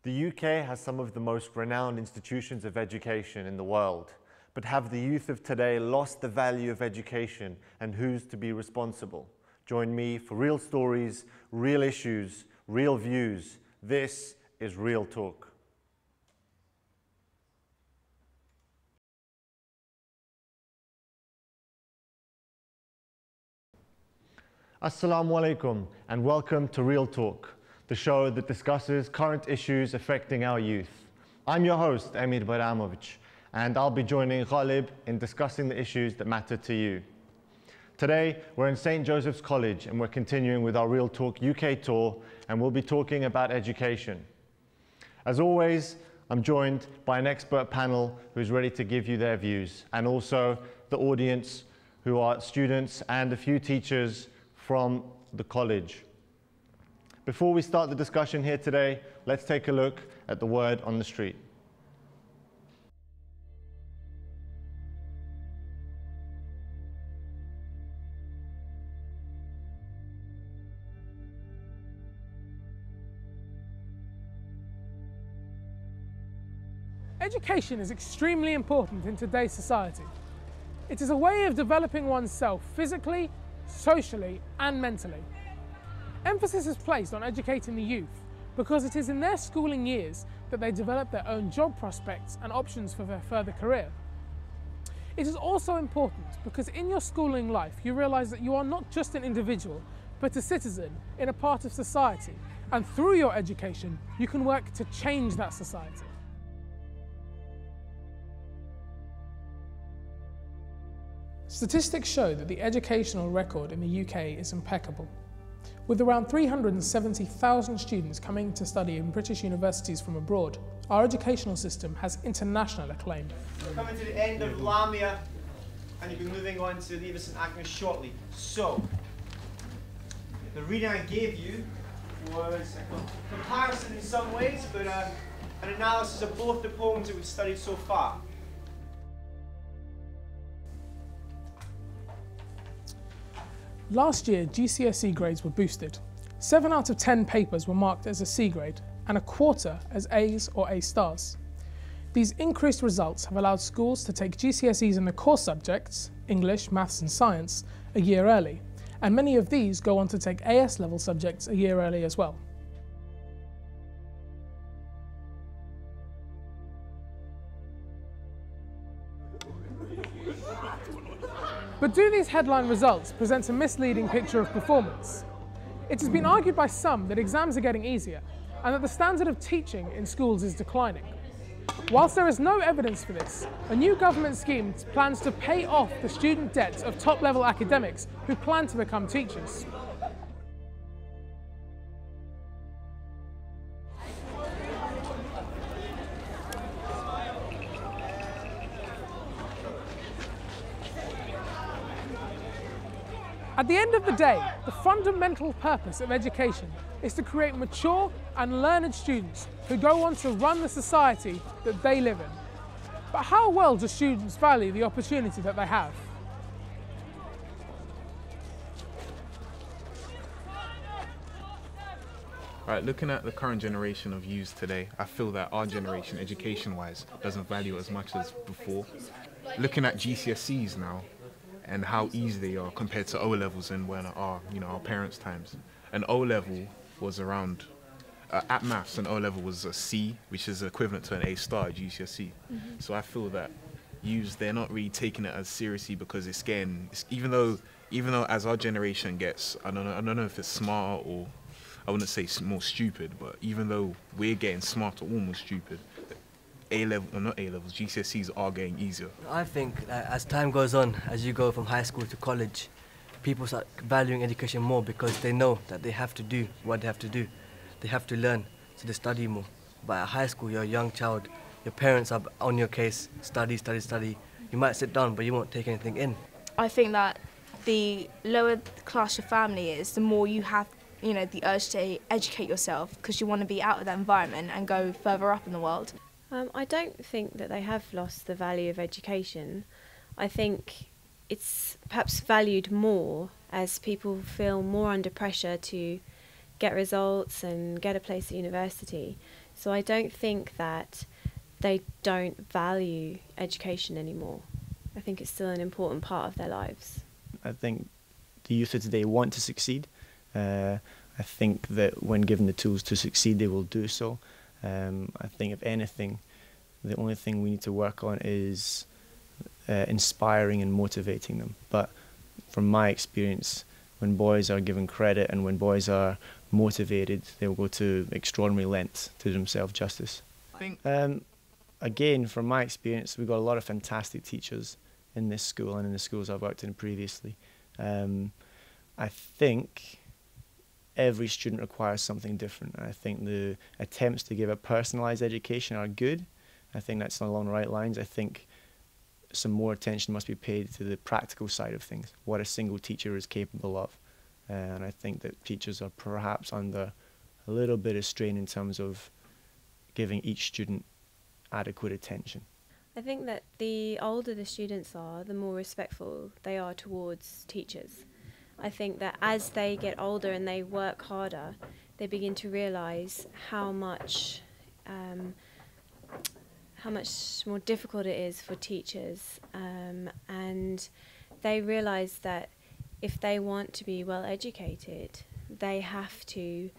The UK has some of the most renowned institutions of education in the world, but have the youth of today lost the value of education, and who's to be responsible? Join me for real stories, real issues, real views. This is Real Talk. Assalamu alaikum and welcome to Real Talk, the show that discusses current issues affecting our youth. I'm your host, Emir Baramovic, and I'll be joining Ghalib in discussing the issues that matter to you. Today, we're in St. Joseph's College and we're continuing with our Real Talk UK tour, and we'll be talking about education. As always, I'm joined by an expert panel who's ready to give you their views, and also the audience who are students and a few teachers from the college. Before we start the discussion here today, let's take a look at the word on the street. Education is extremely important in today's society. It is a way of developing oneself physically, socially and mentally. Emphasis is placed on educating the youth because it is in their schooling years that they develop their own job prospects and options for their further career. It is also important because in your schooling life you realise that you are not just an individual but a citizen in a part of society, and through your education you can work to change that society. Statistics show that the educational record in the UK is impeccable. With around 370,000 students coming to study in British universities from abroad, our educational system has international acclaim. We're coming to the end of Lamia, and you'll be moving on to Lever St Agnes shortly. So, the reading I gave you was a comparison in some ways, but an analysis of both the poems that we've studied so far. Last year, GCSE grades were boosted. 7 out of 10 papers were marked as a C grade and a quarter as A's or A stars. These increased results have allowed schools to take GCSEs in the core subjects, English, Maths and Science, a year early, and many of these go on to take AS level subjects a year early as well. But do these headline results present a misleading picture of performance? It has been argued by some that exams are getting easier and that the standard of teaching in schools is declining. Whilst there is no evidence for this, a new government scheme plans to pay off the student debt of top-level academics who plan to become teachers. At the end of the day, the fundamental purpose of education is to create mature and learned students who go on to run the society that they live in. But how well do students value the opportunity that they have? Right, looking at the current generation of youth today, I feel that our generation, education-wise, doesn't value it as much as before. Looking at GCSEs now, and how easy they are compared to O-levels and when our parents' times. An O-level was around, at maths, an O-level was a C, which is equivalent to an A star at GCSE. So I feel that youths, they're not really taking it as seriously because it's getting, even though as our generation gets, I don't know if it's smarter or, I wouldn't say more stupid, but even though we're getting smarter or more stupid, GCSEs are getting easier. I think that as time goes on, as you go from high school to college, people start valuing education more because they know that they have to do what they have to do. They have to learn, so they study more. But at high school, you're a young child, your parents are on your case, study, study, study. You might sit down, but you won't take anything in. I think that the lower class your family is, the more you have the urge to educate yourself because you want to be out of that environment and go further up in the world. I don't think that they have lost the value of education. I think it's perhaps valued more as people feel more under pressure to get results and get a place at university. So I don't think that they don't value education anymore. I think it's still an important part of their lives. I think the youth of today want to succeed. I think that when given the tools to succeed, they will do so. I think if anything, the only thing we need to work on is inspiring and motivating them. But from my experience, when boys are given credit and when boys are motivated, they'll go to extraordinary lengths to do themselves justice. Again, from my experience, we've got a lot of fantastic teachers in this school and in the schools I've worked in previously. I think every student requires something different. I think the attempts to give a personalised education are good. I think that's along the right lines. I think some more attention must be paid to the practical side of things, what a single teacher is capable of. And I think that teachers are perhaps under a little bit of strain in terms of giving each student adequate attention. I think that the older the students are, the more respectful they are towards teachers. I think that as they get older and they work harder, they begin to realise how much more difficult it is for teachers, and they realise that if they want to be well educated, they have to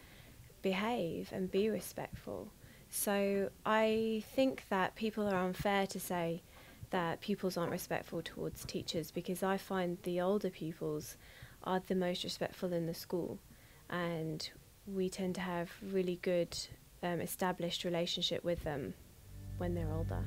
behave and be respectful. So I think that people are unfair to say that pupils aren't respectful towards teachers, because I find the older pupils are the most respectful in the school, and we tend to have really good established relationship with them when they're older.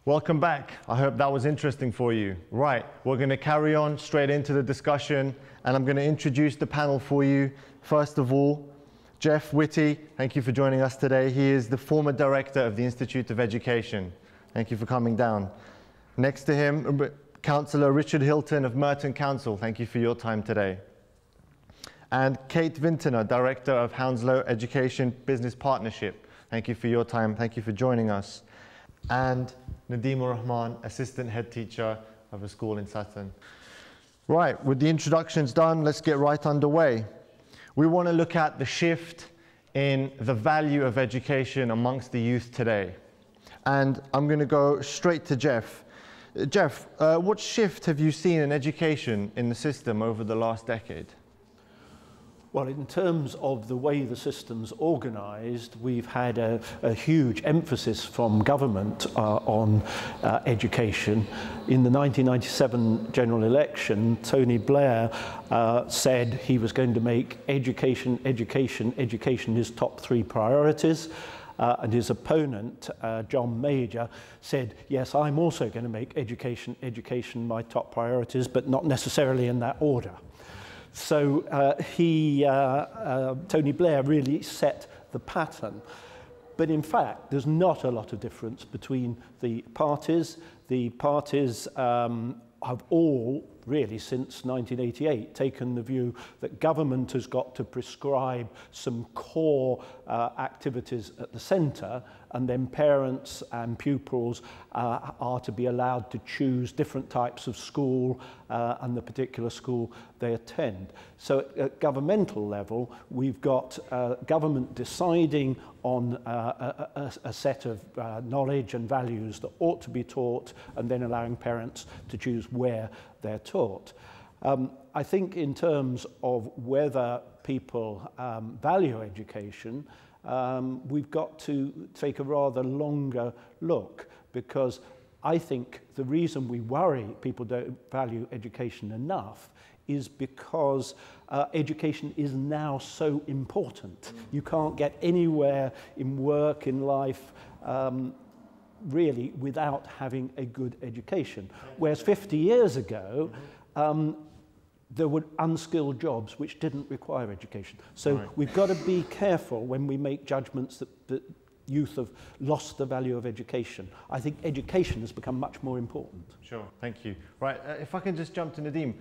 Welcome back. I hope that was interesting for you. Right, we're going to carry on straight into the discussion, and I'm going to introduce the panel for you. First of all, Jeff Whitty, thank you for joining us today. He is the former director of the Institute of Education. Thank you for coming down. Next to him, Councillor Richard Hilton of Merton Council. Thank you for your time today. And Kate Vintner, Director of Hounslow Education Business Partnership. Thank you for your time. Thank you for joining us. And Nadeem Rahman, Assistant Head Teacher of a school in Sutton. Right, with the introductions done, let's get right underway. We want to look at the shift in the value of education amongst the youth today. And I'm going to go straight to Jeff. Jeff, what shift have you seen in education in the system over the last decade? Well, in terms of the way the system's organised, we've had a huge emphasis from government on education. In the 1997 general election, Tony Blair said he was going to make education his top 3 priorities. And his opponent, John Major, said, yes, I'm also going to make education my top priorities, but not necessarily in that order. So Tony Blair really set the pattern. But in fact, there's not a lot of difference between the parties. The parties have all, really, since 1988, taken the view that government has got to prescribe some core activities at the centre, and then parents and pupils are to be allowed to choose different types of school and the particular school they attend. So at governmental level, we've got government deciding on a set of knowledge and values that ought to be taught, and then allowing parents to choose where they're taught. I think in terms of whether people value education, we've got to take a rather longer look, because I think the reason we worry people don't value education enough is because education is now so important. You can't get anywhere in work, in life, really, without having a good education. Whereas 50 years ago, there were unskilled jobs which didn't require education. So we've got to be careful when we make judgments that youth have lost the value of education. I think education has become much more important. Sure, thank you. Right, if I can just jump to Nadeem.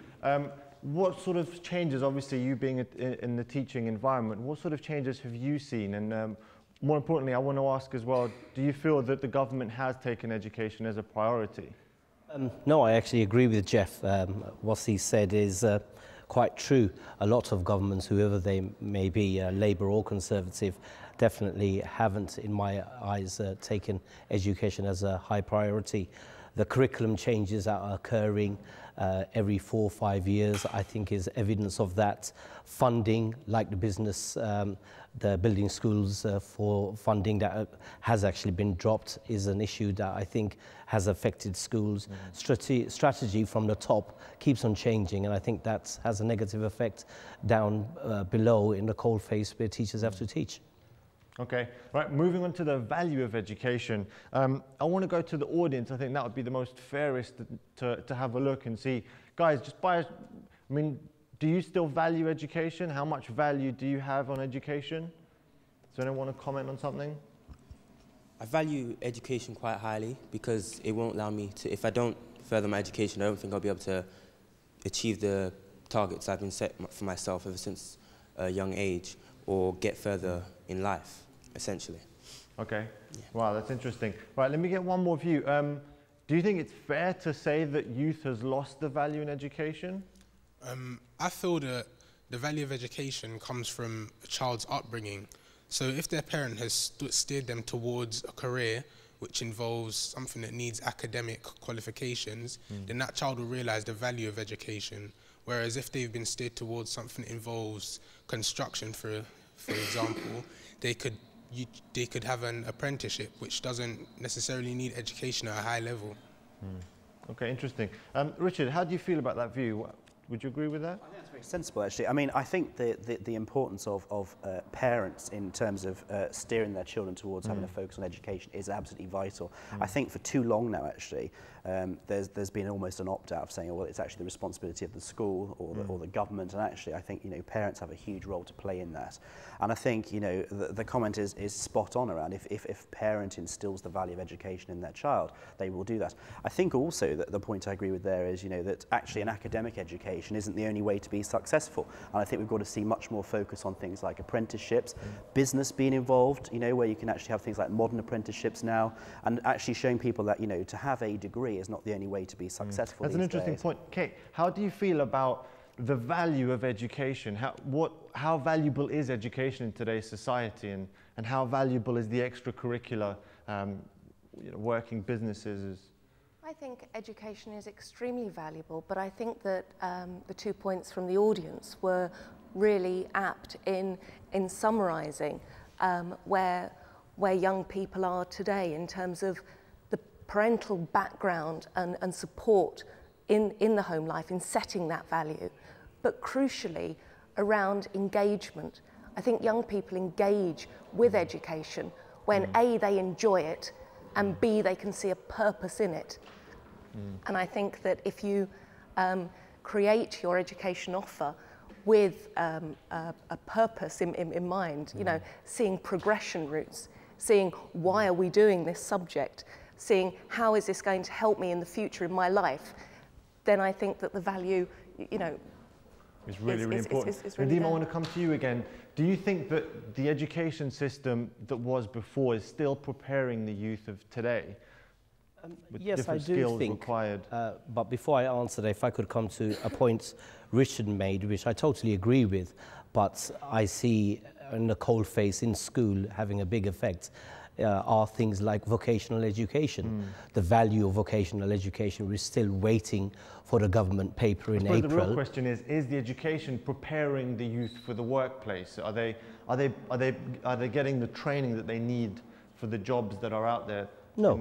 what sort of changes, obviously you being in the teaching environment, what sort of changes have you seen? And more importantly, I want to ask as well, do you feel that the government has taken education as a priority? No, I actually agree with Jeff. What he said is quite true. A lot of governments, whoever they may be, Labour or Conservative, definitely haven't, in my eyes, taken education as a high priority. The curriculum changes that are occurring every 4 or 5 years, I think, is evidence of that. Funding, like the business, the building schools for funding that has actually been dropped, is an issue that I think has affected schools. Strategy from the top keeps on changing, and I think that has a negative effect down below in the coalface where teachers have to teach. Okay, right, moving on to the value of education. I want to go to the audience. I think that would be the most fairest to have a look and see. Guys, do you still value education? How much value do you have on education? Does anyone want to comment on something? I value education quite highly because it won't allow me to, if I don't further my education, I don't think I'll be able to achieve the targets I've been set for myself ever since a young age, or get further in life, essentially. Okay, yeah. Wow, that's interesting. Right, let me get one more view. Do you think it's fair to say that youth has lost the value in education? I feel that the value of education comes from a child's upbringing. So if their parent has steered them towards a career which involves something that needs academic qualifications, then that child will realise the value of education. Whereas if they've been steered towards something that involves construction, for example, they could have an apprenticeship which doesn't necessarily need education at a high level. Okay, interesting. Richard, how do you feel about that view? Would you agree with that? I think that's very sensible, actually. I mean, I think the importance of parents in terms of steering their children towards having a focus on education is absolutely vital. I think for too long now, actually, there's been almost an opt-out of saying, oh, well, it's actually the responsibility of the school or the government, and actually, I think, parents have a huge role to play in that. And I think, the comment is spot on around if a parent instills the value of education in their child, they will do that. I think also that the point I agree with there is, that actually an academic education isn't the only way to be successful. And I think we've got to see much more focus on things like apprenticeships, business being involved, where you can actually have things like modern apprenticeships now, and actually showing people that, to have a degree is not the only way to be successful. That's an interesting point. Kate, how do you feel about the value of education? How valuable is education in today's society, and how valuable is the extracurricular working businesses? I think education is extremely valuable, but I think that the 2 points from the audience were really apt in summarising where young people are today in terms of the parental background and support in the home life, in setting that value, but crucially around engagement. I think young people engage with education when A, they enjoy it, and B, they can see a purpose in it. And I think that if you create your education offer with a purpose in mind, seeing progression routes, seeing why are we doing this subject, seeing how is this going to help me in the future in my life, then I think that the value, is really important. Really Nadeem, I want to come to you again. Do you think that the education system that was before is still preparing the youth of today? Yes, I do think, but before I answer that, if I could come to a point Richard made, which I totally agree with, but I see in the coalface in school having a big effect, are things like vocational education. The value of vocational education, we're still waiting for the government paper in April. The real question is the education preparing the youth for the workplace? Are they getting the training that they need for the jobs that are out there? No,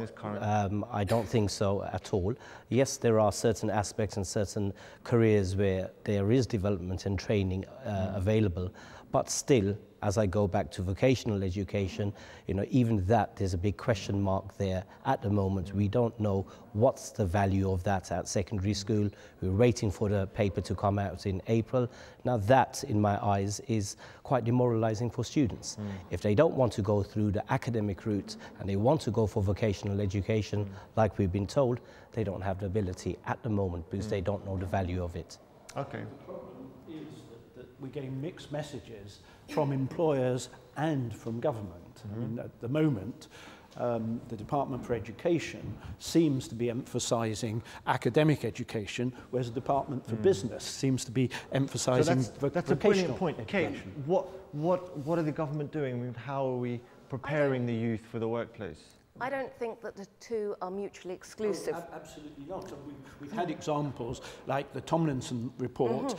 I don't think so at all. Yes, there are certain aspects and certain careers where there is development and training available, but still, as I go back to vocational education, even that, there's a big question mark there at the moment. We don't know what's the value of that at secondary school. We're waiting for the paper to come out in April. Now that, in my eyes, is quite demoralizing for students. If they don't want to go through the academic route and they want to go for vocational education, like we've been told, they don't have the ability at the moment because they don't know the value of it. Okay. The problem is that we're getting mixed messages from employers and from government. I mean, at the moment, the Department for Education seems to be emphasising academic education, whereas the Department for Business seems to be emphasising that's a brilliant point. Kate, what are the government doing? I mean, how are we preparing the youth for the workplace? I don't think that the two are mutually exclusive. Oh, absolutely not. We've had examples like the Tomlinson report,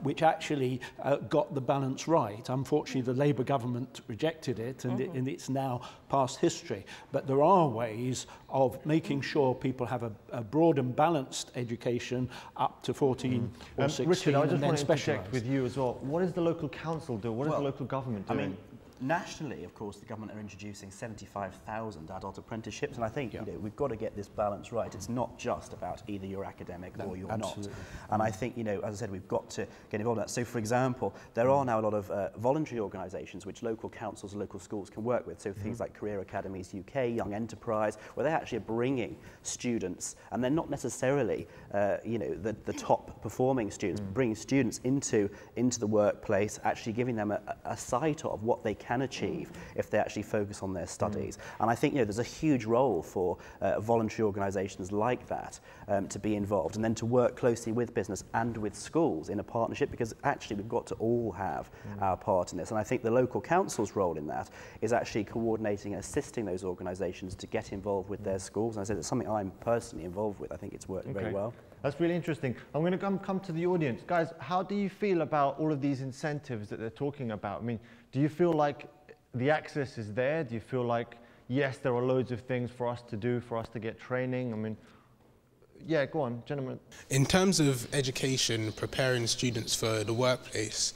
which actually got the balance right. Unfortunately, the Labour government rejected it, and it's now past history. But there are ways of making sure people have a broad and balanced education up to 14 or 16, Richard, I just and then want to specialise. interject with you as well. What does the local council do? What is the local government doing? I mean, nationally, of course, the government are introducing 75,000 adult apprenticeships, and I think we've got to get this balance right. It's not just about either you're academic or you're not. And I think, as I said, we've got to get involved in that. So, for example, there are now a lot of voluntary organisations which local councils and local schools can work with. So things like Career Academies UK, Young Enterprise, where they actually are bringing students, and they're not necessarily, the top performing students, bringing students into the workplace, actually giving them a sight of what they can achieve if they actually focus on their studies. And I think there's a huge role for voluntary organisations like that to be involved, and then to work closely with business and with schools in a partnership, because actually we've got to all have our part in this. And I think the local council's role in that is actually coordinating and assisting those organisations to get involved with their schools. And I said it's something I'm personally involved with. I think it's worked very well. That's really interesting. I'm going to come to the audience. Guys, how do you feel about all of these incentives that they're talking about? I mean, do you feel like the access is there? Do you feel like, yes, there are loads of things for us to do, for us to get training? I mean, yeah, go on, gentlemen. In terms of education, preparing students for the workplace,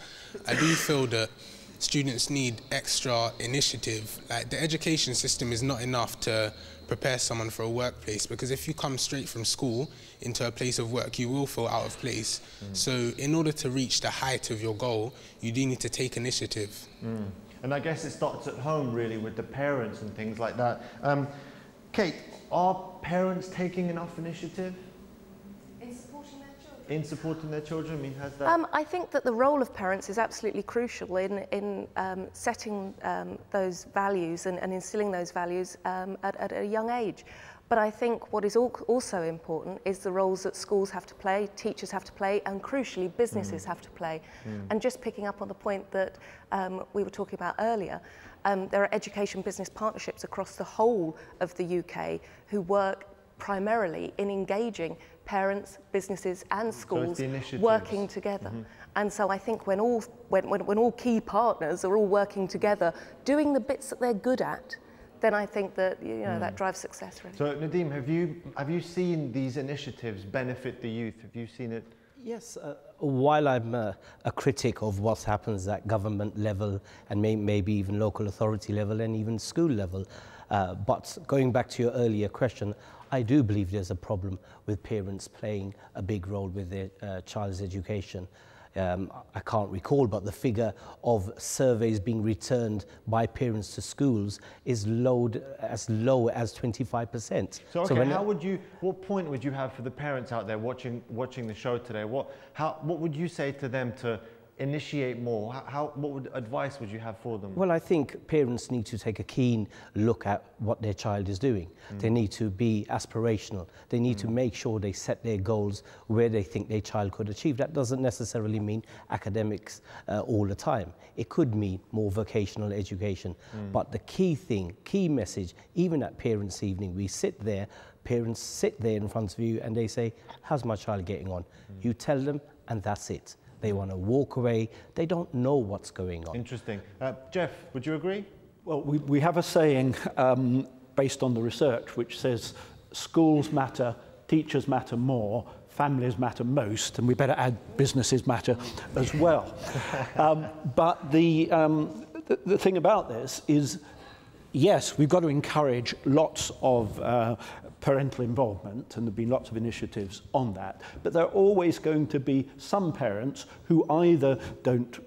I do feel that students need extra initiative. Like, the education system is not enough to prepare someone for a workplace, because if you come straight from school into a place of work, you will feel out of place. So in order to reach the height of your goal, you do need to take initiative. And I guess it starts at home, really, with the parents and things like that. Kate, are parents taking enough initiative in supporting their children? I mean, has that... I think that the role of parents is absolutely crucial in setting those values and instilling those values at a young age. But I think what is also important is the roles that schools have to play, teachers have to play, and crucially businesses have to play. And just picking up on the point that we were talking about earlier, there are education business partnerships across the whole of the UK who work primarily in engaging parents, businesses and schools working together. And so I think when all key partners are all working together, doing the bits that they're good at, then I think that that drives success, really. So Nadeem, have you seen these initiatives benefit the youth? Have you seen it? Yes, while I'm a critic of what happens at government level and maybe even local authority level and even school level, but going back to your earlier question, I do believe there's a problem with parents playing a big role with their child's education. I can't recall, but the figure of surveys being returned by parents to schools is as low as 25%. So okay, what point would you have for the parents out there watching the show today? What would you say to them to initiate more? What advice would you have for them? Well, I think parents need to take a keen look at what their child is doing. They need to be aspirational. They need to make sure they set their goals where they think their child could achieve. That doesn't necessarily mean academics all the time. It could mean more vocational education. But the key message, even at Parents' Evening, parents sit there in front of you and they say, how's my child getting on? You tell them and that's it. They want to walk away. They don't know what's going on. Interesting. Jeff, would you agree? Well, we have a saying based on the research which says schools matter, teachers matter more, families matter most, and we better add businesses matter as well. But the thing about this is, yes, we've got to encourage lots of parental involvement, and there have been lots of initiatives on that, but there are always going to be some parents who either don't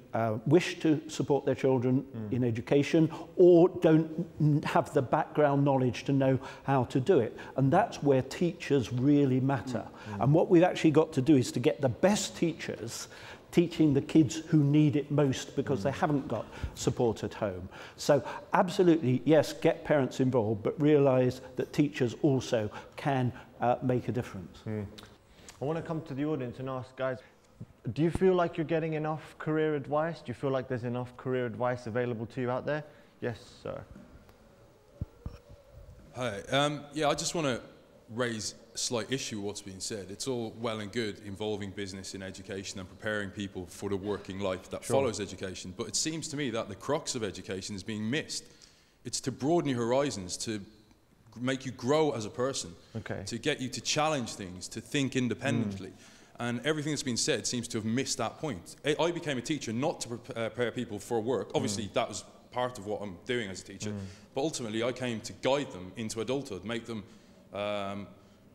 wish to support their children in education or don't have the background knowledge to know how to do it. And that's where teachers really matter. And what we've actually got to do is to get the best teachers teaching the kids who need it most because they haven't got support at home. So absolutely, yes, get parents involved, but realise that teachers also can make a difference. I want to come to the audience and ask, guys, do you feel like you're getting enough career advice? Do you feel like there's enough career advice available to you out there? Yes, sir. Hi. Yeah, I just want to raise a slight issue with what's being said. It's all well and good involving business in education and preparing people for the working life that follows education, but it seems to me that the crux of education is being missed. It's to broaden your horizons, to make you grow as a person, to get you to challenge things, to think independently. And everything that's been said seems to have missed that point. I became a teacher not to prepare people for work. Obviously, that was part of what I'm doing as a teacher. But ultimately, I came to guide them into adulthood, make them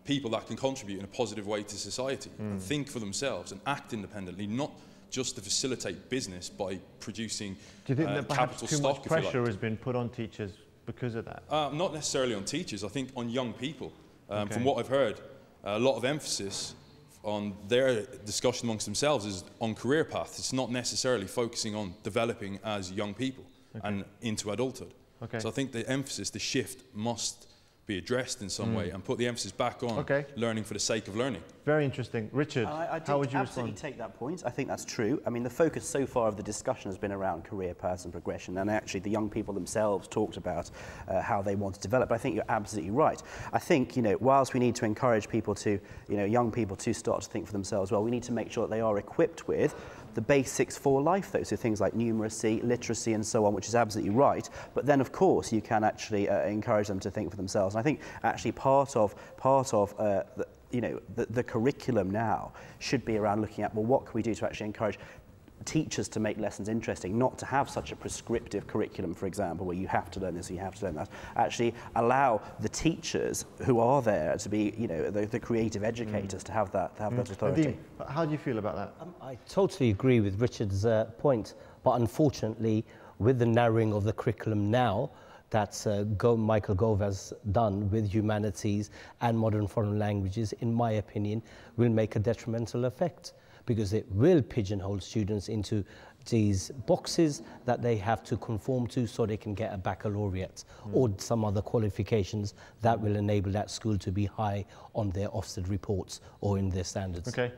people that can contribute in a positive way to society and think for themselves and act independently, not just to facilitate business by producing Do you think that perhaps capital too stock, much if you pressure like. has been put on teachers because of that? Not necessarily on teachers, I think on young people. From what I've heard, a lot of emphasis on their discussion amongst themselves is on career paths. It's not necessarily focusing on developing as young people and into adulthood. So I think the emphasis, the shift must be addressed in some way and put the emphasis back on learning for the sake of learning. Very interesting. Richard, how would you absolutely respond? take that point. I think that's true. I mean, the focus so far of the discussion has been around career paths and progression, and actually the young people themselves talked about how they want to develop. But I think you're absolutely right. I think, you know, whilst we need to encourage people to, you know, young people to start to think for themselves, well, we need to make sure that they are equipped with the basics for life, though, so things like numeracy, literacy, and so on, which is absolutely right. But then, of course, you can actually encourage them to think for themselves. And I think actually part of the curriculum now should be around looking at, well, what can we do to actually encourage teachers to make lessons interesting, not to have such a prescriptive curriculum, for example, where you have to learn this, you have to learn that. Actually allow the teachers who are there to be, you know, the creative educators to have that authority. Nadeem, how do you feel about that? I totally agree with Richard's point, but unfortunately, with the narrowing of the curriculum now, that Michael Gove has done with humanities and modern foreign languages, in my opinion, will make a detrimental effect, because it will pigeonhole students into these boxes that they have to conform to so they can get a baccalaureate or some other qualifications that will enable that school to be high on their Ofsted reports or in their standards. Okay.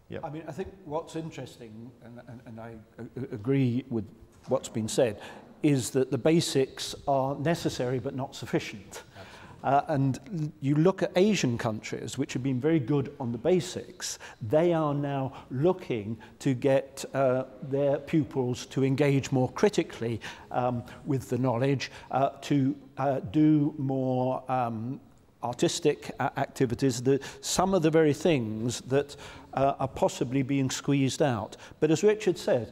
Yeah. I mean, I think what's interesting, and I agree with what's been said, is that the basics are necessary but not sufficient. And you look at Asian countries, which have been very good on the basics, they are now looking to get their pupils to engage more critically with the knowledge, to do more artistic activities, some of the very things that are possibly being squeezed out. But as Richard said,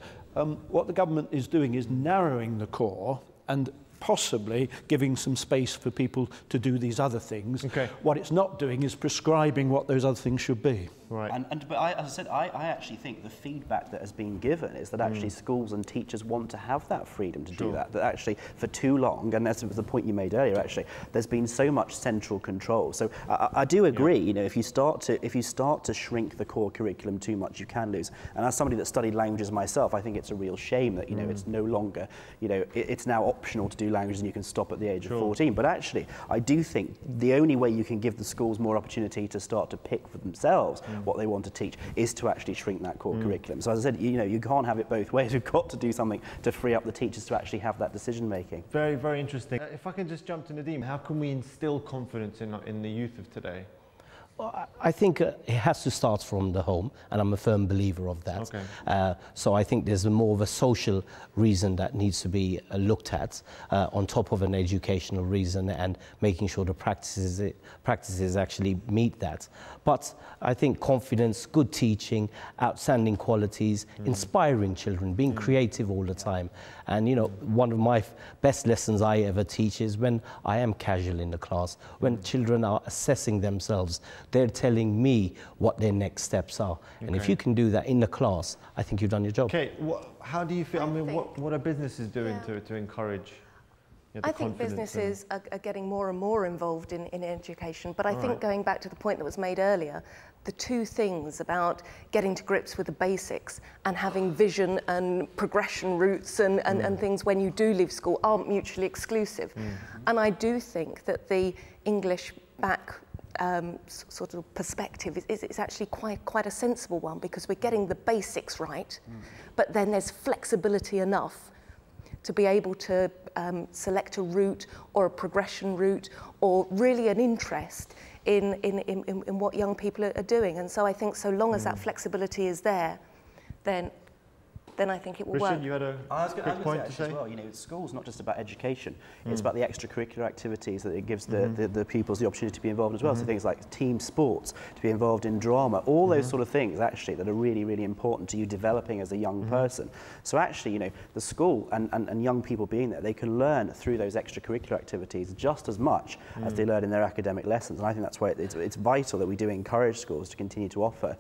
what the government is doing is narrowing the core and possibly giving some space for people to do these other things. What it's not doing is prescribing what those other things should be. Right. But as I said, I actually think the feedback that has been given is that actually schools and teachers want to have that freedom to do that. That actually, for too long, and that's the point you made earlier, actually, there's been so much central control. So I do agree. You know, if you start to shrink the core curriculum too much, you can lose. And as somebody that studied languages myself, I think it's a real shame that it's no longer, it's now optional to do languages and you can stop at the age of 14. But actually, I do think the only way you can give the schools more opportunity to start to pick for themselves what they want to teach is to actually shrink that core curriculum. So as I said, you can't have it both ways. We've got to do something to free up the teachers to actually have that decision making. Very, very interesting. If I can just jump to Nadeem, how can we instill confidence in the youth of today? I think it has to start from the home, and I'm a firm believer of that. Okay. So I think there's more of a social reason that needs to be looked at on top of an educational reason, and making sure the practices actually meet that. But I think confidence, good teaching, outstanding qualities, inspiring children, being creative all the time. And you know, one of my best lessons I ever teach is when I am casual in the class, when children are assessing themselves, they're telling me what their next steps are. And if you can do that in the class, I think you've done your job. Okay, how do you feel? I mean, what are businesses doing to encourage I think businesses are getting more and more involved in education, but I think going back to the point that was made earlier, the two things about getting to grips with the basics and having vision and progression routes and things when you do leave school aren't mutually exclusive. And I do think that the English back sort of perspective is actually quite a sensible one, because we're getting the basics right, but then there's flexibility enough to be able to select a route or a progression route, or really an interest in what young people are doing. And so I think so long as that flexibility is there, then I think it will work. Richard, you had a quick point to say? As well, you know, school's not just about education, it's about the extracurricular activities that it gives the pupils the opportunity to be involved in as well. So things like team sports, to be involved in drama, all those sort of things actually that are really, really important to you developing as a young person. So actually, you know, the school and young people being there, they can learn through those extracurricular activities just as much as they learn in their academic lessons. And I think that's why it's vital that we do encourage schools to continue to offer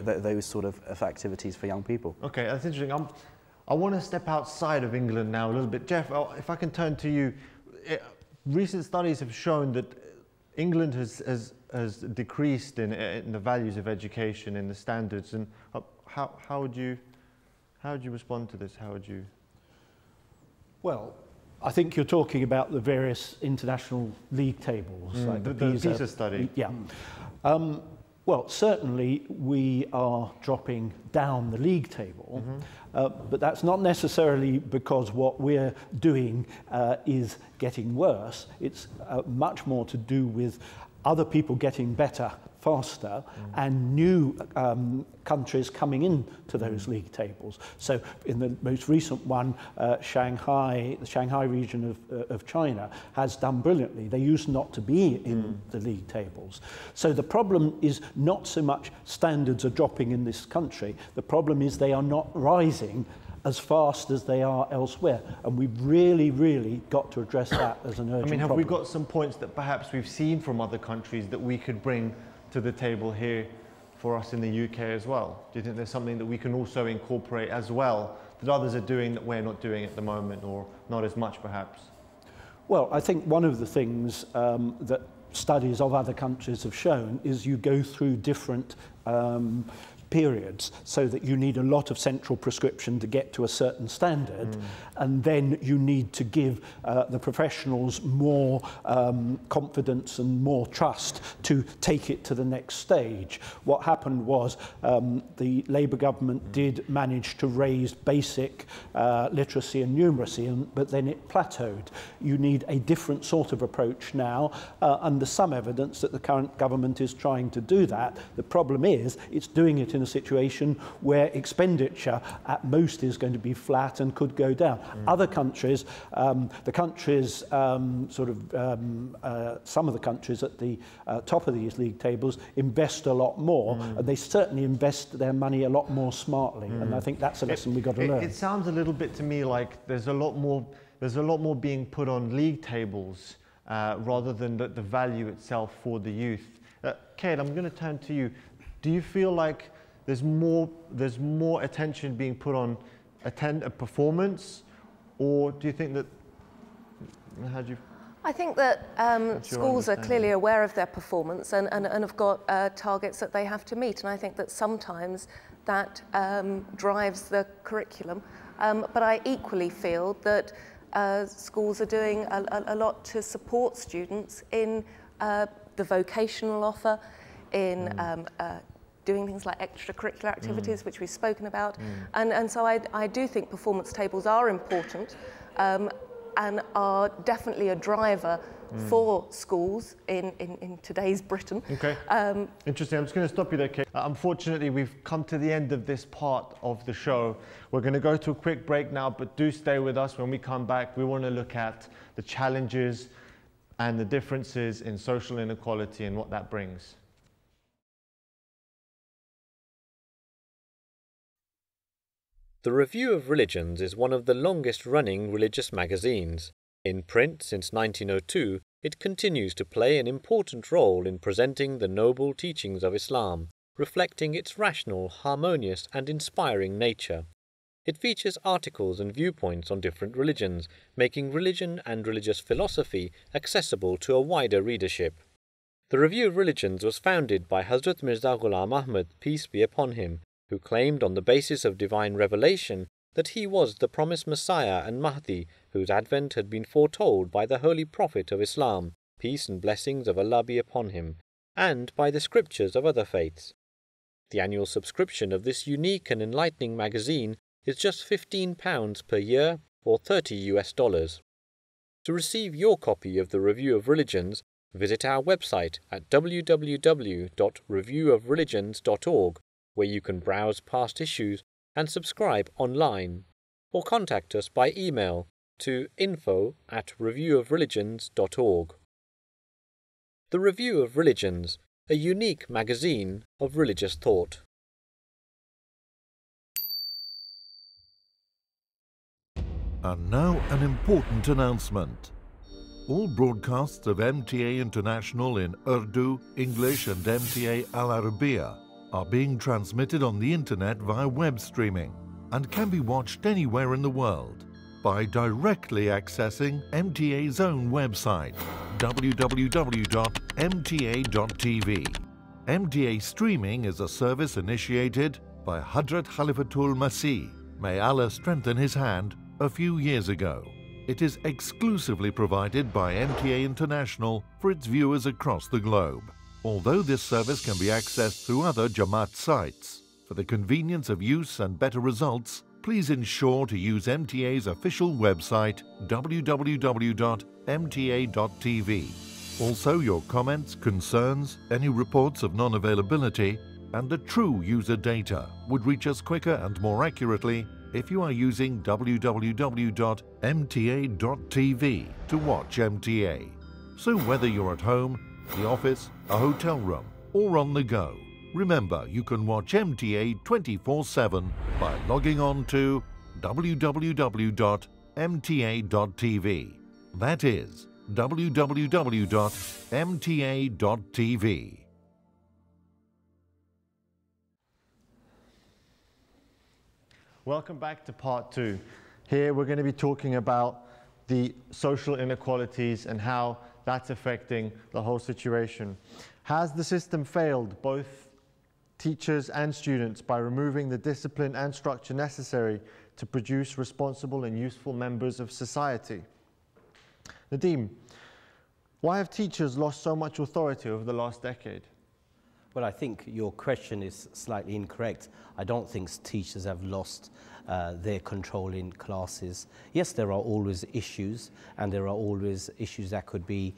those sort of activities for young people. Okay, that's interesting. I want to step outside of England now a little bit. Jeff, if I can turn to you. Recent studies have shown that England has decreased in the values of education, in the standards. And how would you respond to this? How would you? Well, I think you're talking about the various international league tables, like the PISA study. Yeah. Well, certainly we are dropping down the league table, but that's not necessarily because what we're doing is getting worse. It's much more to do with other people getting better faster and new countries coming into those league tables. So in the most recent one, Shanghai, the Shanghai region of China has done brilliantly. They used not to be in the league tables. So the problem is not so much standards are dropping in this country, the problem is they are not rising as fast as they are elsewhere. And we've really, really got to address that as an urgent problem. Have we got some points that perhaps we've seen from other countries that we could bring to the table here for us in the UK as well? Do you think there's something that we can also incorporate as well that others are doing that we're not doing at the moment, or not as much perhaps? Well, I think one of the things that studies of other countries have shown is you go through different periods, so that you need a lot of central prescription to get to a certain standard, and then you need to give the professionals more confidence and more trust to take it to the next stage. What happened was the Labour government did manage to raise basic literacy and numeracy, but then it plateaued. You need a different sort of approach now, and there's some evidence that the current government is trying to do that. The problem is it's doing it in a situation where expenditure at most is going to be flat and could go down. Other countries, some of the countries at the top of these league tables invest a lot more, and they certainly invest their money a lot more smartly, and I think that's a lesson we've got to learn. It sounds a little bit to me like there's a lot more being put on league tables rather than the value itself for the youth. Kate, I'm going to turn to you. Do you feel like there's more attention being put on a performance, or do you think that? How do you? I think that schools are clearly aware of their performance and have got targets that they have to meet, and I think that sometimes that drives the curriculum. But I equally feel that schools are doing a lot to support students in the vocational offer, in doing things like extracurricular activities, which we've spoken about. And so I do think performance tables are important. and are definitely a driver for schools in today's Britain. Okay. Interesting. I'm just going to stop you there, Kate. Unfortunately, we've come to the end of this part of the show. We're going to go to a quick break now, but do stay with us. When we come back, we want to look at the challenges and the differences in social inequality and what that brings. The Review of Religions is one of the longest-running religious magazines. In print since 1902, it continues to play an important role in presenting the noble teachings of Islam, reflecting its rational, harmonious and inspiring nature. It features articles and viewpoints on different religions, making religion and religious philosophy accessible to a wider readership. The Review of Religions was founded by Hazrat Mirza Ghulam Ahmad, peace be upon him, who claimed on the basis of divine revelation that he was the promised Messiah and Mahdi, whose advent had been foretold by the Holy Prophet of Islam, peace and blessings of Allah be upon him, and by the scriptures of other faiths. The annual subscription of this unique and enlightening magazine is just £15 per year or $30. To receive your copy of the Review of Religions, visit our website at www.reviewofreligions.org, where you can browse past issues and subscribe online, or contact us by email to info@reviewofreligions.org. The Review of Religions, a unique magazine of religious thought. And now an important announcement. All broadcasts of MTA International in Urdu, English and MTA Al Arabiya are being transmitted on the internet via web streaming and can be watched anywhere in the world by directly accessing MTA's own website, www.mta.tv. MTA streaming is a service initiated by Hadrat Khalifatul Masih, may Allah strengthen his hand, a few years ago. It is exclusively provided by MTA International for its viewers across the globe. Although this service can be accessed through other Jamaat sites, for the convenience of use and better results, please ensure to use MTA's official website, www.mta.tv. Also, your comments, concerns, any reports of non-availability, and the true user data would reach us quicker and more accurately if you are using www.mta.tv to watch MTA. So whether you're at home, the office, a hotel room, or on the go, remember you can watch MTA 24/7 by logging on to www.mta.tv. That is www.mta.tv. Welcome back to part 2. Here we're going to be talking about the social inequalities and how that's affecting the whole situation. Has the system failed both teachers and students by removing the discipline and structure necessary to produce responsible and useful members of society? Nadeem, why have teachers lost so much authority over the last decade? Well, I think your question is slightly incorrect. I don't think teachers have lost their control in classes. Yes, there are always issues, and there are always issues that could be,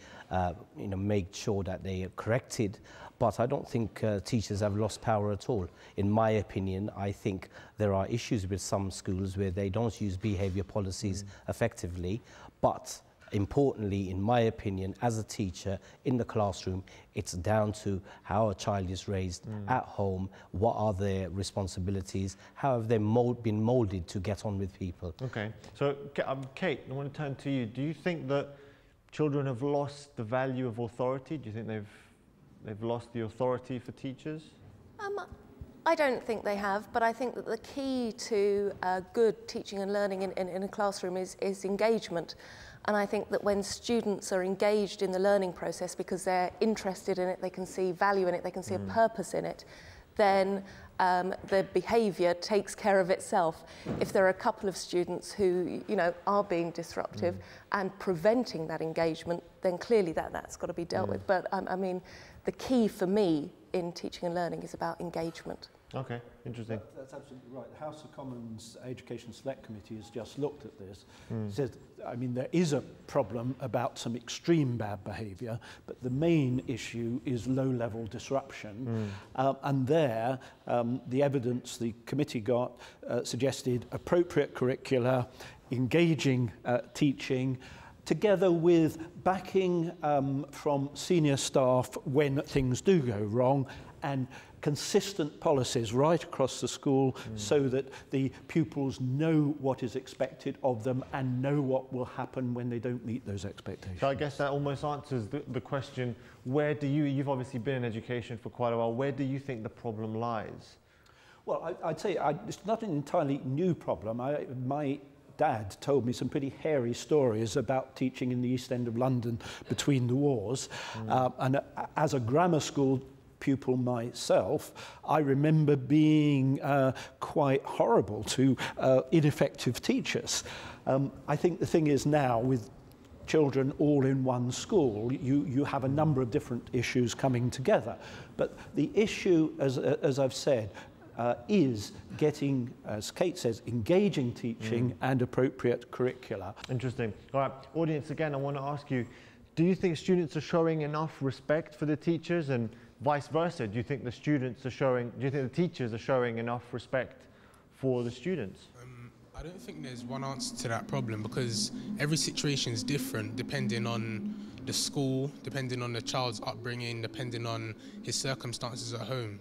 made sure that they are corrected. But I don't think teachers have lost power at all. In my opinion, I think there are issues with some schools where they don't use behaviour policies effectively, but importantly, in my opinion, as a teacher in the classroom, it's down to how a child is raised at home, what are their responsibilities, how have they been moulded to get on with people. Okay, so Kate, I want to turn to you. Do you think that children have lost the value of authority? Do you think they've lost the authority for teachers? I don't think they have, but I think that the key to good teaching and learning in a classroom is engagement. And I think that when students are engaged in the learning process because they're interested in it, they can see value in it, they can see a purpose in it, then the behaviour takes care of itself. If there are a couple of students who, are being disruptive and preventing that engagement, then clearly that's got to be dealt with. But I mean, the key for me in teaching and learning is about engagement. Okay, interesting. That's absolutely right. The House of Commons Education Select Committee has just looked at this. Says, I mean, there is a problem about some extreme bad behaviour, but the main issue is low-level disruption. And there, the evidence the committee got suggested appropriate curricula, engaging teaching, together with backing from senior staff when things do go wrong, and consistent policies right across the school so that the pupils know what is expected of them and know what will happen when they don't meet those expectations. So I guess that almost answers the question, where do you've obviously been in education for quite a while, where do you think the problem lies? Well, I'd say it's not an entirely new problem. My dad told me some pretty hairy stories about teaching in the East End of London between the wars. And as a grammar school pupil myself, I remember being quite horrible to ineffective teachers. I think the thing is now, with children all in one school, you have a number of different issues coming together. But the issue, as I've said, is getting, as Kate says, engaging teaching and appropriate curricula. Interesting. All right, audience, again, I want to ask you, do you think students are showing enough respect for the teachers, and vice versa? Do you think the teachers are showing enough respect for the students? I don't think there's one answer to that problem, because every situation is different depending on the school, depending on the child's upbringing, depending on his circumstances at home.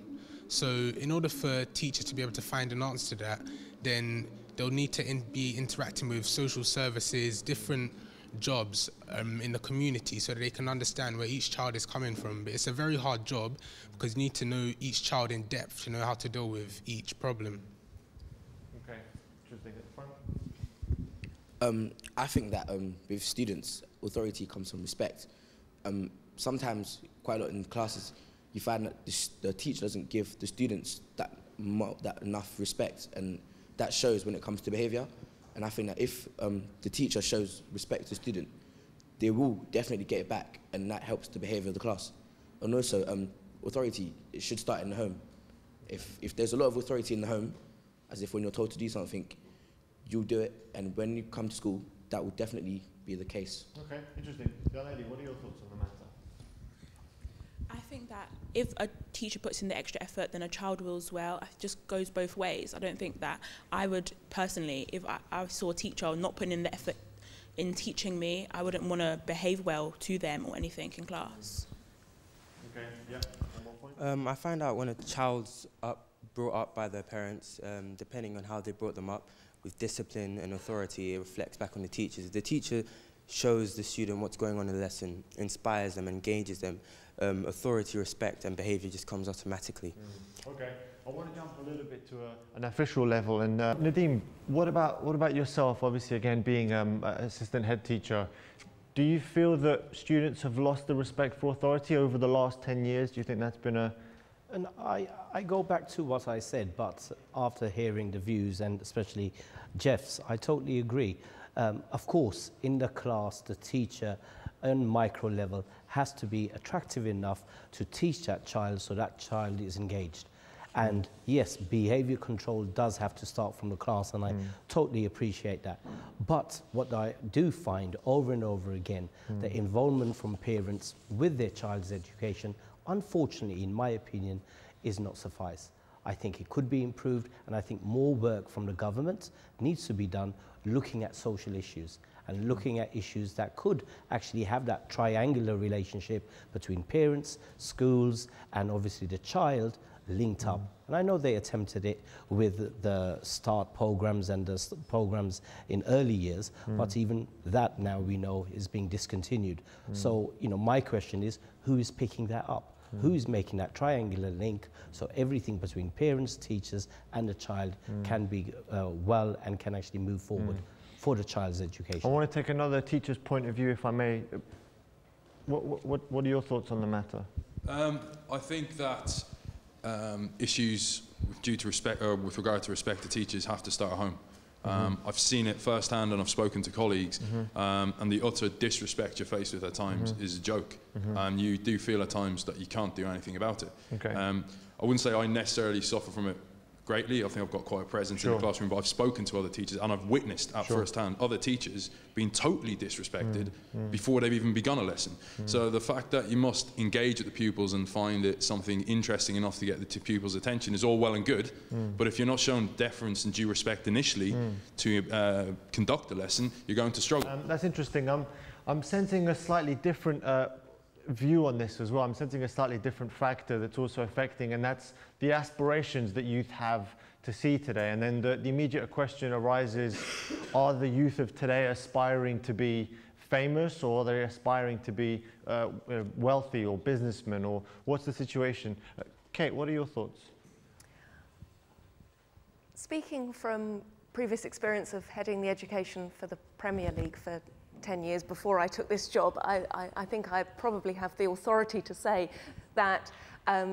So in order for teachers to be able to find an answer to that, then they'll need to be interacting with social services, different jobs in the community, so that they can understand where each child is coming from. But it's a very hard job, because you need to know each child in depth to know how to deal with each problem. Okay, interesting. I think that with students, authority comes from respect. Sometimes, quite a lot in classes, you find that the teacher doesn't give the students that enough respect, and that shows when it comes to behaviour. And I think that if the teacher shows respect to the student, they will definitely get it back, and that helps the behaviour of the class. And also, authority, it should start in the home. If there's a lot of authority in the home, as if when you're told to do something, you'll do it, and when you come to school, that will definitely be the case. Okay, interesting. Young lady, what are your thoughts on the matter? I think that if a teacher puts in the extra effort, then a child will as well. It just goes both ways. I don't think that I would personally, if I saw a teacher not putting in the effort in teaching me, I wouldn't want to behave well to them or anything in class. Okay, yeah, one more point. I find out when a child's brought up by their parents, depending on how they brought them up, with discipline and authority, it reflects back on the teachers. If the teacher shows the student what's going on in the lesson, inspires them, engages them, authority, respect and behaviour just comes automatically. Okay, I want to jump a little bit to an official level, and Nadeem, what about yourself? Obviously, again, being assistant head teacher, do you feel that students have lost the respect for authority over the last 10 years? Do you think that's been a... And I go back to what I said, but after hearing the views, and especially Jeff's, I totally agree. Of course, in the class, the teacher on micro level has to be attractive enough to teach that child so that child is engaged. And yes, behavior control does have to start from the class, and I totally appreciate that. But what I do find over and over again, the involvement from parents with their child's education, unfortunately, in my opinion, is not suffice. I think it could be improved, and I think more work from the government needs to be done looking at social issues and looking at issues that could actually have that triangular relationship between parents, schools, and obviously the child linked up. And I know they attempted it with the START programs and the programs in early years, but even that now we know is being discontinued. So, you know, my question is, who is picking that up? Who's making that triangular link so everything between parents, teachers and the child can be well and can actually move forward for the child's education? I want to take another teacher's point of view, if I may. What are your thoughts on the matter? I think that issues due to respect, or with regard to respect to teachers, have to start at home. I've seen it firsthand, and I've spoken to colleagues, and the utter disrespect you're faced with at times is a joke. You do feel at times that you can't do anything about it. Okay. I wouldn't say I necessarily suffer from it greatly. I think I've got quite a presence in the classroom, but I've spoken to other teachers, and I've witnessed at first hand other teachers being totally disrespected before they've even begun a lesson. So the fact that you must engage with the pupils and find it something interesting enough to get the pupils' attention is all well and good, but if you're not shown deference and due respect initially to conduct the lesson, you're going to struggle. That's interesting. I'm sensing a slightly different view on this as well. I'm sensing a slightly different factor that's also affecting, and that's the aspirations that youth have to see today. And then the immediate question arises, are the youth of today aspiring to be famous, or are they aspiring to be wealthy or businessmen, or what's the situation? Kate, what are your thoughts? Speaking from previous experience of heading the education for the Premier League for 10 years before I took this job, I think I probably have the authority to say that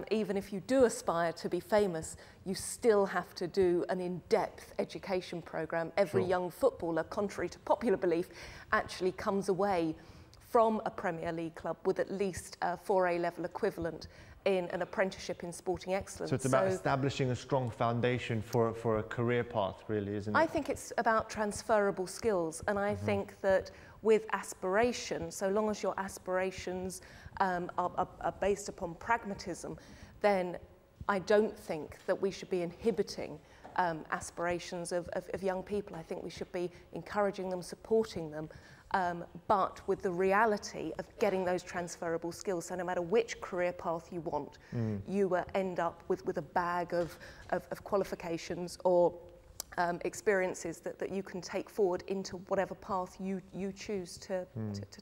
even if you do aspire to be famous, you still have to do an in-depth education programme. Every young footballer, contrary to popular belief, actually comes away from a Premier League club with at least a 4A level equivalent in an apprenticeship in sporting excellence. So it's about establishing a strong foundation for a career path, really, isn't it? I think it's about transferable skills, and I think that with aspiration, so long as your aspirations are based upon pragmatism, then I don't think that we should be inhibiting aspirations of young people. I think we should be encouraging them, supporting them, but with the reality of getting those transferable skills. So no matter which career path you want, you end up with a bag of qualifications or experiences that you can take forward into whatever path you choose to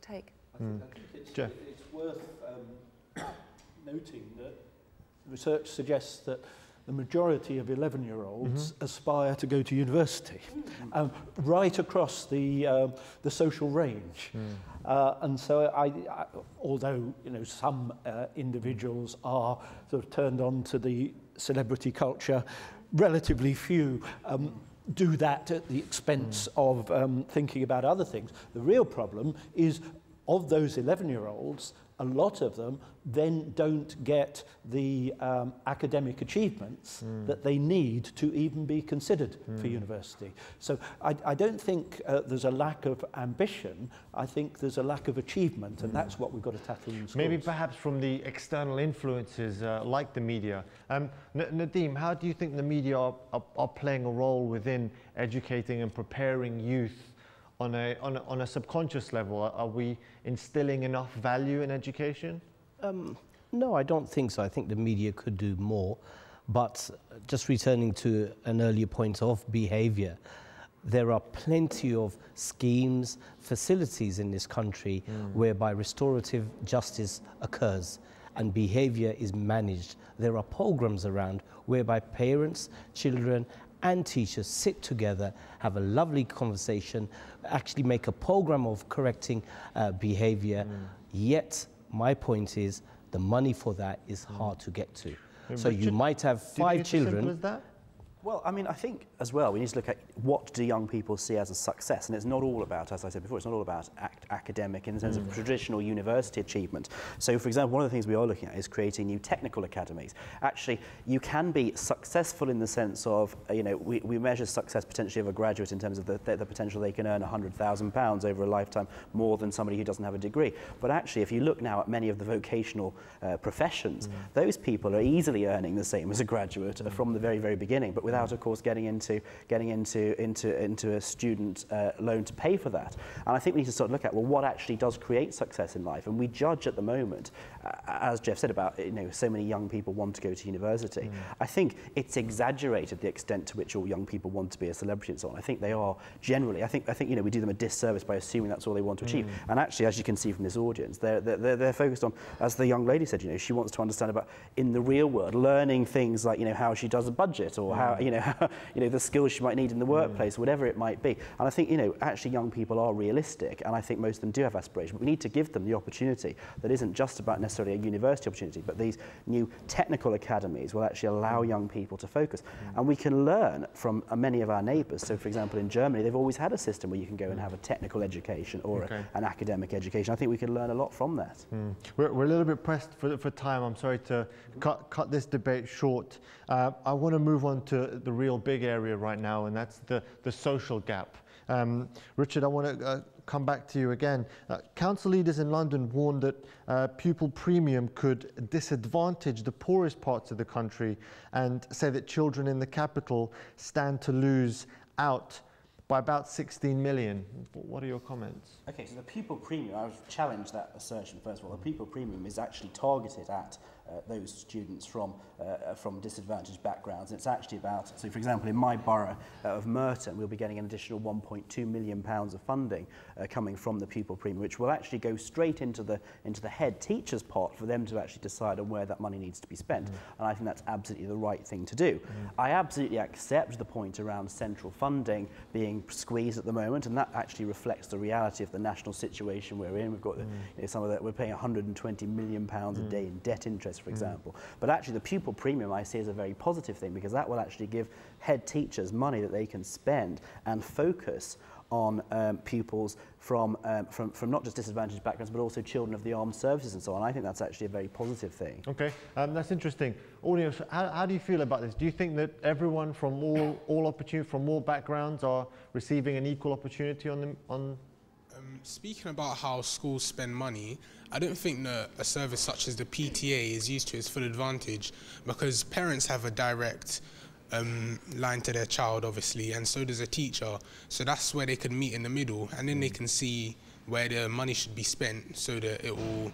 take. I think it's worth noting that research suggests that the majority of 11-year-olds aspire to go to university, right across the social range. And so, although some individuals are sort of turned on to the celebrity culture, relatively few do that at the expense of thinking about other things. The real problem is, of those 11-year-olds, a lot of them then don't get the academic achievements that they need to even be considered for university. So I don't think there's a lack of ambition. I think there's a lack of achievement, and that's what we've got to tackle in schools. Maybe perhaps from the external influences like the media. Nadeem, how do you think the media are playing a role within educating and preparing youth on a subconscious level? Are we instilling enough value in education? No, I don't think so. I think the media could do more. But just returning to an earlier point of behaviour, there are plenty of schemes, facilities in this country whereby restorative justice occurs and behaviour is managed. There are programs around whereby parents, children and teachers sit together, have a lovely conversation, actually make a program of correcting behaviour. Yet my point is the money for that is hard to get to. So you might have 5 children. Well, I mean, I think as well, we need to look at what do young people see as a success. And it's not all about, as I said before, it's not all about academic in the sense of traditional university achievement. So, for example, one of the things we are looking at is creating new technical academies. Actually, you can be successful in the sense of, we measure success potentially of a graduate in terms of the potential they can earn £100,000 over a lifetime, more than somebody who doesn't have a degree. But actually, if you look now at many of the vocational professions, those people are easily earning the same as a graduate from the very, very beginning, but without, of course, getting into a student loan to pay for that. And I think we need to sort of look at, well, what actually does create success in life? And we judge at the moment, as Jeff said about, so many young people want to go to university. I think it's exaggerated the extent to which all young people want to be a celebrity and so on. I think they are generally, I think we do them a disservice by assuming that's all they want to achieve. And actually, as you can see from this audience, they're focused on, as the young lady said, she wants to understand about, in the real world, learning things like, how she does a budget, or about, you know, the skills she might need in the workplace, whatever it might be. And I think, you know, actually young people are realistic, and I think most of them do have aspirations, but we need to give them the opportunity that isn't just about necessarily a university opportunity, but these new technical academies will actually allow young people to focus. And we can learn from many of our neighbours. So, for example, in Germany, they've always had a system where you can go and have a technical education or an academic education. I think we can learn a lot from that. We're a little bit pressed for time. I'm sorry to cut this debate short. I want to move on to the real big area right now, and that's the social gap. Richard, I want to come back to you again. Council leaders in London warned that pupil premium could disadvantage the poorest parts of the country and say that children in the capital stand to lose out by about 16 million. What are your comments? Okay, so the pupil premium, I would challenge that assertion first of all. The pupil premium is actually targeted at those students from disadvantaged backgrounds. It's actually about, so for example, in my borough of Merton, we'll be getting an additional £1.2 million of funding coming from the pupil premium, which will actually go straight into the head teacher's pot for them to actually decide on where that money needs to be spent. And I think that's absolutely the right thing to do. I absolutely accept the point around central funding being squeezed at the moment, and that actually reflects the reality of the national situation we're in. We've got some of that, we're paying £120 million a day in debt interest, for example. But actually the pupil premium I see as a very positive thing, because that will actually give head teachers money that they can spend and focus on pupils from not just disadvantaged backgrounds, but also children of the armed services and so on. I think that's actually a very positive thing. Okay, that's interesting. Audience, how do you feel about this? Do you think that everyone from all backgrounds are receiving an equal opportunity on Speaking about how schools spend money, I don't think that a service such as the PTA is used to its full advantage, because parents have a direct line to their child, obviously, and so does a teacher. So that's where they can meet in the middle, and then they can see where the money should be spent so that it will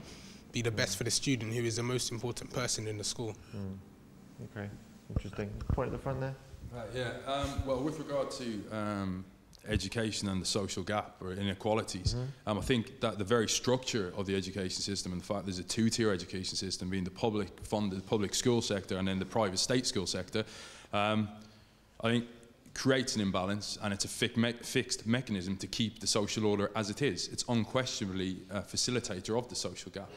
be the best for the student, who is the most important person in the school. Okay, interesting. Point at the front there. Right, yeah. Well, with regard to education and the social gap or inequalities, I think that the very structure of the education system and the fact there's a two-tier education system, being the public-funded public school sector and then the private state school sector, I think creates an imbalance, and it's a fixed mechanism to keep the social order as it is. It's unquestionably a facilitator of the social gap.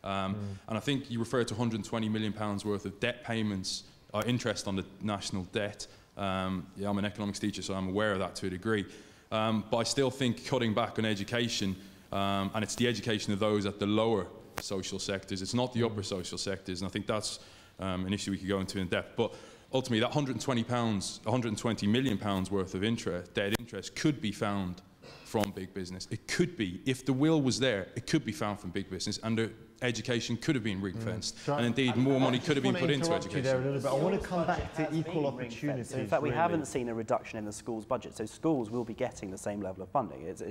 And I think you refer to £120 million worth of debt payments, or interest on the national debt. Yeah, I'm an economics teacher, so I'm aware of that to a degree. But I still think cutting back on education, and it's the education of those at the lower social sectors, it's not the upper social sectors, and I think that's an issue we could go into in depth. But ultimately, that £120 million worth of debt interest could be found from big business. It could be, if the will was there, it could be found from big business, and the education could have been ring-fenced, and indeed more money could have been put into education. There a little bit. I want to come back to equal opportunities. So in fact, we haven't seen a reduction in the schools' budget, so schools will be getting the same level of funding. It's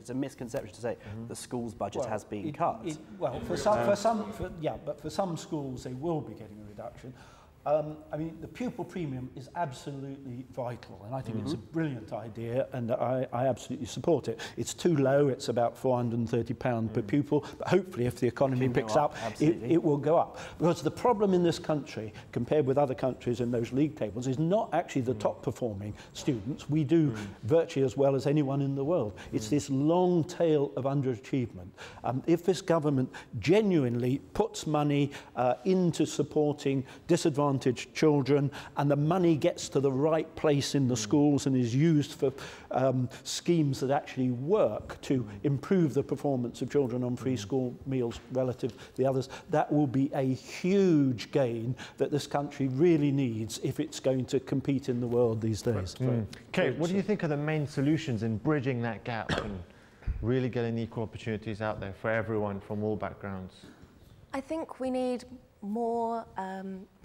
a misconception to say the schools' budget has been cut. For some schools they will be getting a reduction. I mean, the pupil premium is absolutely vital, and I think it's a brilliant idea, and I absolutely support it. It's too low, it's about £430 per pupil, but hopefully if the economy picks up, it will go up. Because the problem in this country, compared with other countries in those league tables, is not actually the top performing students. We do virtually as well as anyone in the world. It's this long tail of underachievement. If this government genuinely puts money into supporting disadvantaged children, and the money gets to the right place in the schools and is used for schemes that actually work to improve the performance of children on free school meals relative to the others, that will be a huge gain that this country really needs if it's going to compete in the world these days. Kate, what do you think are the main solutions in bridging that gap and really getting equal opportunities out there for everyone from all backgrounds? I think we need more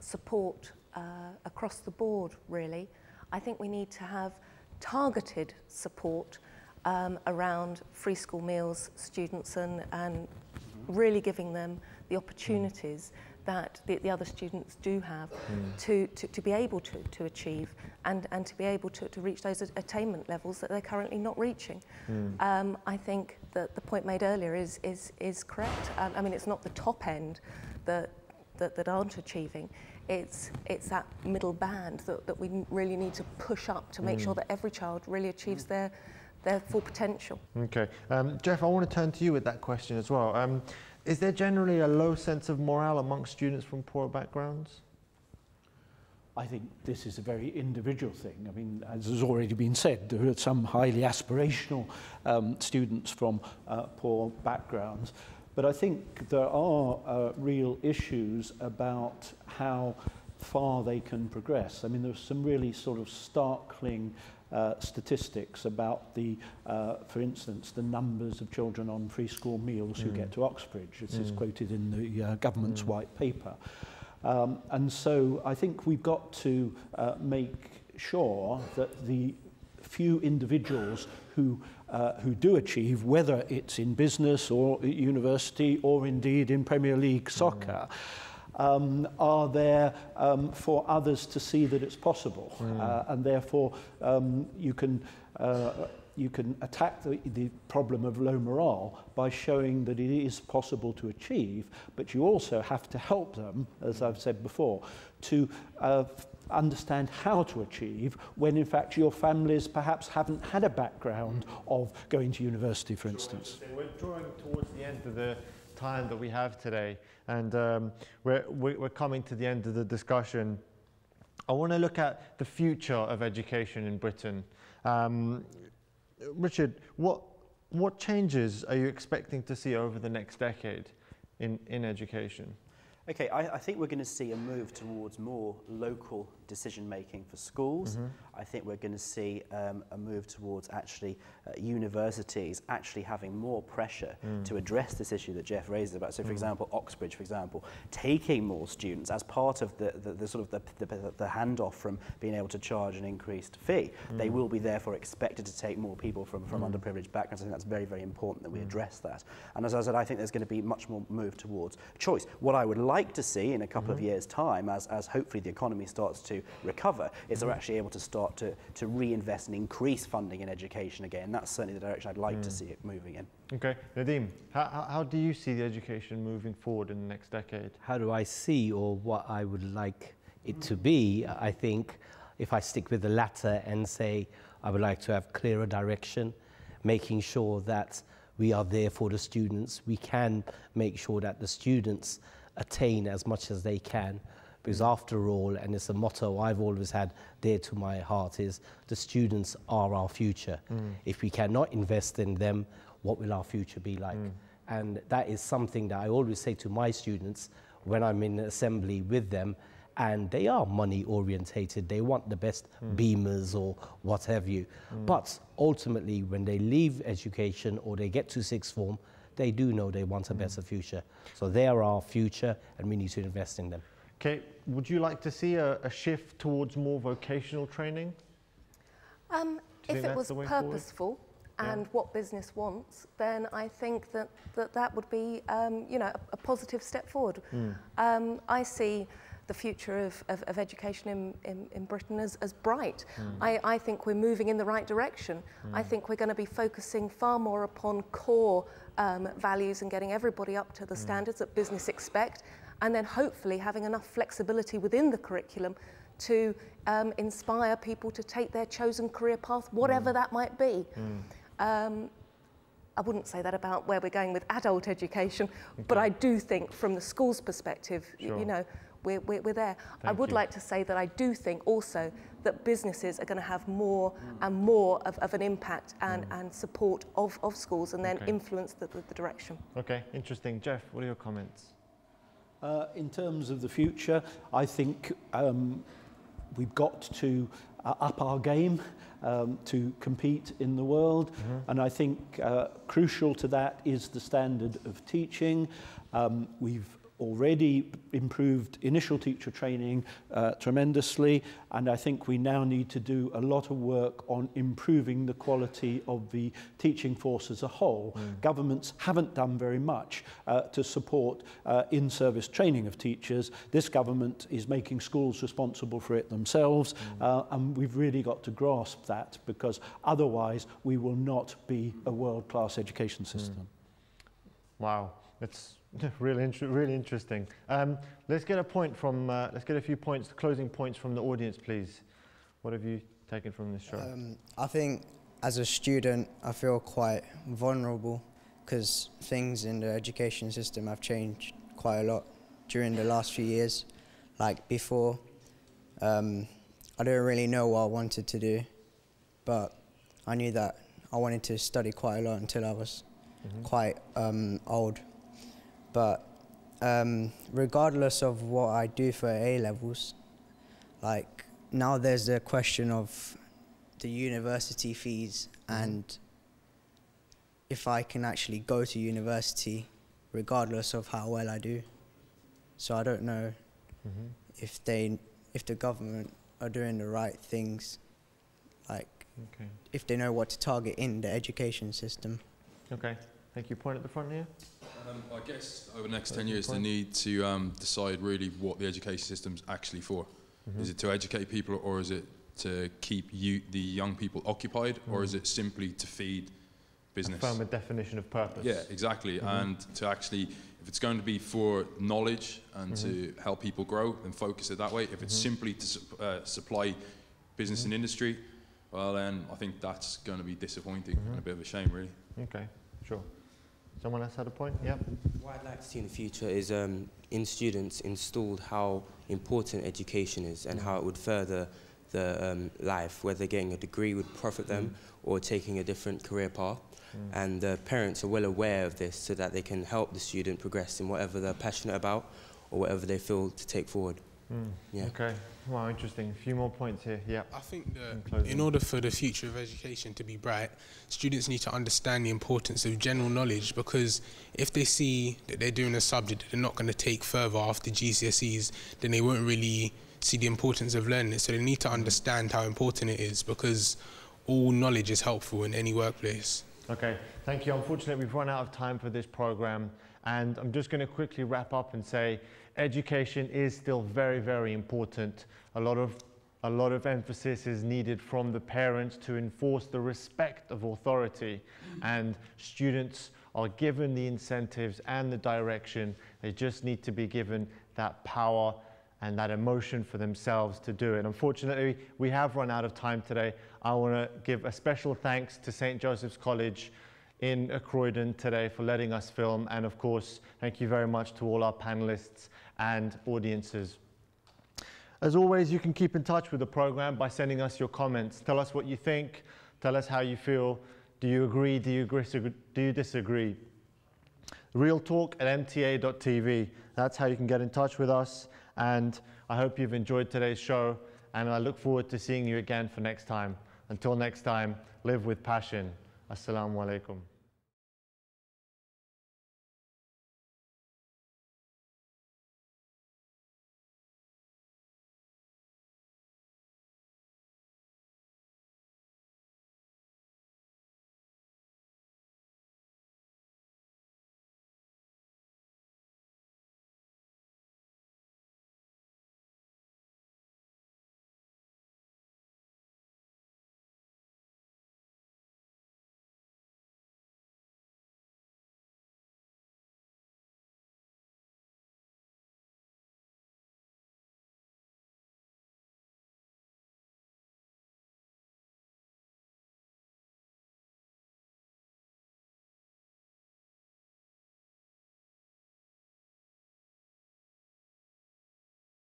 support across the board, really. I think we need to have targeted support around free school meals students and really giving them the opportunities that the other students do have to be able to achieve and to be able to reach those attainment levels that they're currently not reaching. I think that the point made earlier is correct. I mean, it's not the top end that aren't achieving. it's that middle band that we really need to push up to make sure that every child really achieves their full potential. Okay. Jeff, I want to turn to you with that question as well. Is there generally a low sense of morale amongst students from poor backgrounds? I think this is a very individual thing. I mean, as has already been said, there are some highly aspirational students from poor backgrounds. But I think there are real issues about how far they can progress. I mean, there's some really sort of startling statistics about for instance, the numbers of children on free school meals who get to Oxbridge. This is quoted in the government's white paper. And so I think we've got to make sure that the few individuals who do achieve, whether it's in business or at university or indeed in Premier League soccer, are there for others to see that it's possible. And therefore you can attack the problem of low morale by showing that it is possible to achieve, but you also have to help them, as I've said before, to understand how to achieve when in fact your families perhaps haven't had a background of going to university, for instance. We're drawing towards the end of the time that we have today, and we're coming to the end of the discussion. I want to look at the future of education in Britain. Richard, what changes are you expecting to see over the next decade in education? Okay, I think we're going to see a move towards more local decision-making for schools. I think we're going to see a move towards actually universities actually having more pressure to address this issue that Jeff raises about. So, for example, Oxbridge, for example, taking more students as part of the sort of the handoff from being able to charge an increased fee. They will be therefore expected to take more people from underprivileged backgrounds. I think that's very, very important that we address that. And as I said, I think there's going to be much more move towards choice. What I would like to see in a couple of years' time, as hopefully the economy starts to recover, is they're actually able to start to reinvest and increase funding in education again. That's certainly the direction I'd like to see it moving in. Okay, Nadeem, how do you see the education moving forward in the next decade? How do I see, or what I would like it to be? I think if I stick with the latter and say I would like to have clearer direction, making sure that we are there for the students, we can make sure that the students attain as much as they can, because after all, and it's a motto I've always had dear to my heart, is the students are our future. If we cannot invest in them, what will our future be like? And that is something that I always say to my students when I'm in assembly with them, and they are money orientated, they want the best Beamers or what have you. But ultimately, when they leave education or they get to sixth form, they do know they want a better future. So they are our future and we need to invest in them. Okay, would you like to see a shift towards more vocational training? If it was purposeful and what business wants, then I think that would be you know, a positive step forward. I see the future of education in Britain as bright. I think we're moving in the right direction. I think we're going to be focusing far more upon core values and getting everybody up to the standards that business expect, and then hopefully having enough flexibility within the curriculum to inspire people to take their chosen career path, whatever that might be. I wouldn't say that about where we're going with adult education, but I do think from the school's perspective, you know, we're there. I would like to say that I do think also that businesses are going to have more and more of an impact and support of schools, and then influence the direction. Okay, interesting. Jeff, what are your comments? In terms of the future, I think we've got to up our game to compete in the world, and I think crucial to that is the standard of teaching. We've already improved initial teacher training tremendously, and I think we now need to do a lot of work on improving the quality of the teaching force as a whole. Governments haven't done very much to support in-service training of teachers. This government is making schools responsible for it themselves, and we've really got to grasp that, because otherwise we will not be a world-class education system. Wow, it's really interesting. Let's get a point from, let's get a few points, closing points from the audience, please. What have you taken from this show? I think as a student, I feel quite vulnerable because things in the education system have changed quite a lot during the last few years. Like before, I didn't really know what I wanted to do, but I knew that I wanted to study quite a lot until I was quite old. But regardless of what I do for A-levels, like now there's the question of the university fees and if I can actually go to university regardless of how well I do. So I don't know if the government are doing the right things, like if they know what to target in the education system. Okay, thank you. Point at the front here. I guess over the next 10 years they need to decide really what the education system's actually for. Is it to educate people, or is it to keep the young people occupied, or is it simply to feed business? Affirm a definition of purpose. Yeah, exactly. And to actually, if it's going to be for knowledge and to help people grow, then focus it that way. If it's simply to supply business and industry, well then I think that's going to be disappointing and a bit of a shame, really. Okay, sure. Someone else had a point? Yeah. What I'd like to see in the future is in students installed how important education is and how it would further the life, whether getting a degree would profit them or taking a different career path. And the parents are well aware of this so that they can help the student progress in whatever they're passionate about or whatever they feel to take forward. Yeah. Okay, wow, interesting. A few more points here. Yeah. I think that in order for the future of education to be bright, students need to understand the importance of general knowledge, because if they see that they're doing a subject that they're not going to take further after GCSEs, then they won't really see the importance of learning it. So they need to understand how important it is, because all knowledge is helpful in any workplace. Okay, thank you. Unfortunately, we've run out of time for this program, and I'm just going to quickly wrap up and say education is still very, very important. A lot of emphasis is needed from the parents to enforce the respect of authority, and students are given the incentives and the direction. They just need to be given that power and that emotion for themselves to do it. Unfortunately, we have run out of time today. I want to give a special thanks to St. Joseph's College in Croydon today for letting us film, and of course, thank you very much to all our panelists and audiences. As always, you can keep in touch with the program by sending us your comments. Tell us what you think, tell us how you feel. Do you agree, do you disagree? realtalk@mta.tv. That's how you can get in touch with us. And I hope you've enjoyed today's show, and I look forward to seeing you again for next time. Until next time, live with passion. Assalamu alaikum.